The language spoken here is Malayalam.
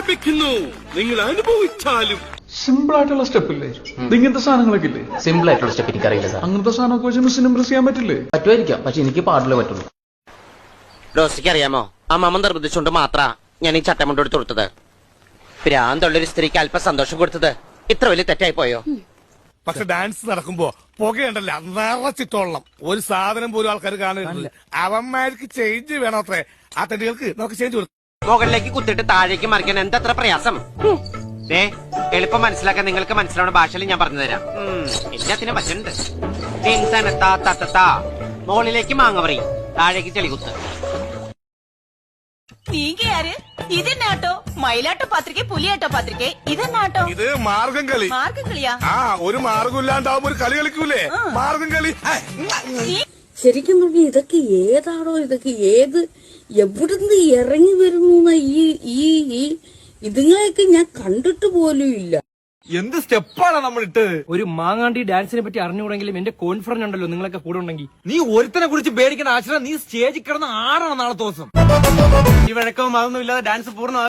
ആരംഭിക്കുന്നു. നിങ്ങൾ അനുഭവിച്ചാലും. സിമ്പിൾ ആയിട്ടുള്ള സ്റ്റെപ്പ് ഇല്ലേ? ഇങ്ങനത്തെ സാധനങ്ങളൊക്കെ ഇല്ലേ? സിമ്പിൾ ആയിട്ടുള്ള സ്റ്റെപ്പ് എനിക്കറിയില്ല സാർ. അങ്ങനത്തെ സാധനമൊക്കെ വെച്ച് മിസ്സിന് ഇംപ്രസ് ചെയ്യാൻ പറ്റില്ലേ? പറ്റുമായിരിക്കാം, പക്ഷെ എനിക്ക് പാടില്ലേ പറ്റുള്ളൂ. റോസിക്ക് അറിയാമോ, അമ്മമ്മ നിർബന്ധിച്ചുകൊണ്ട് മാത്രാ ഞാൻ ഈ ചട്ടമുണ്ട് എടുത്ത് കൊടുത്തത്. ഭ്രാന്തുള്ളൊരു സ്ത്രീക്ക് അല്പം സന്തോഷം കൊടുത്തത് ഇത്ര വലിയ തെറ്റായി പോയോ? പക്ഷെ ഡാൻസ് നടക്കുമ്പോ പുകയുണ്ടല്ല നിറച്ചിട്ടോളണം. ഒരു സാധനം പോലും ആൾക്കാർ കാണരുത്. അവന്മാർക്ക് ചേഞ്ച് വേണോ അത്രേ. ആ തടികൾക്ക് നമുക്ക് ചേഞ്ച് കൊടുക്കാം. മുകളിലേക്ക് കുത്തിട്ട് താഴേക്ക് മറിക്കാൻ എന്തത്ര പ്രയാസം. എളുപ്പം മനസ്സിലാക്കാൻ നിങ്ങൾക്ക് മനസ്സിലാവുന്ന ഭാഷയിൽ ഞാൻ പറഞ്ഞു തരാം. എല്ലാത്തിനും പറ്റുന്നുണ്ട്. മുകളിലേക്ക് മാങ്ങ പറയും, താഴേക്ക് ചെളികുത്ത്. நீங்க யாரு? இது என்ன ஆட்டோ? மயிலாட்டோ பாத்திருக்கே, புலியாட்டோ பாத்திருக்கே. இது என்ன ஆட்டோ? ഇത് മാർഗം കളി. மார்க்கம் களியா? ആ ഒരു മാർഗം ഇല്ലാണ്ടാവുമ്പോ ഒരു കളി കളിക്കൂലേ, മാർഗം കളി. ശരിക്കും പറഞ്ഞ ഇതൊക്കെ ഏതാണോ, ഇതൊക്കെ ഏത് എവിടുന്ന് ഇറങ്ങി വരുന്നു? ഈ ഇതുങ്ങളെയൊക്കെ ഞാൻ കണ്ടിട്ട് പോലും ഇല്ല. എന്ത് സ്റ്റെപ്പാണ് നമ്മൾ ഇട്ടത്? ഒരു മാങ്ങാണ്ടി ഡാൻസിനെ പറ്റി അറിഞ്ഞുകൂടെങ്കിലും എന്റെ കോൺഫിഡൻസ് ഉണ്ടല്ലോ നിങ്ങളൊക്കെ കൂടെ ഉണ്ടെങ്കിൽ. നീ ഒരുത്തനെ കുറിച്ച് പേടിക്കേണ്ട ആശ്രയം, നീ സ്റ്റേജിൽ കിടന്ന് ആടണം നാളെ ദിവസം. ഈ വഴക്കവും അതൊന്നും ഇല്ലാതെ ഡാൻസ് പൂർണ്ണ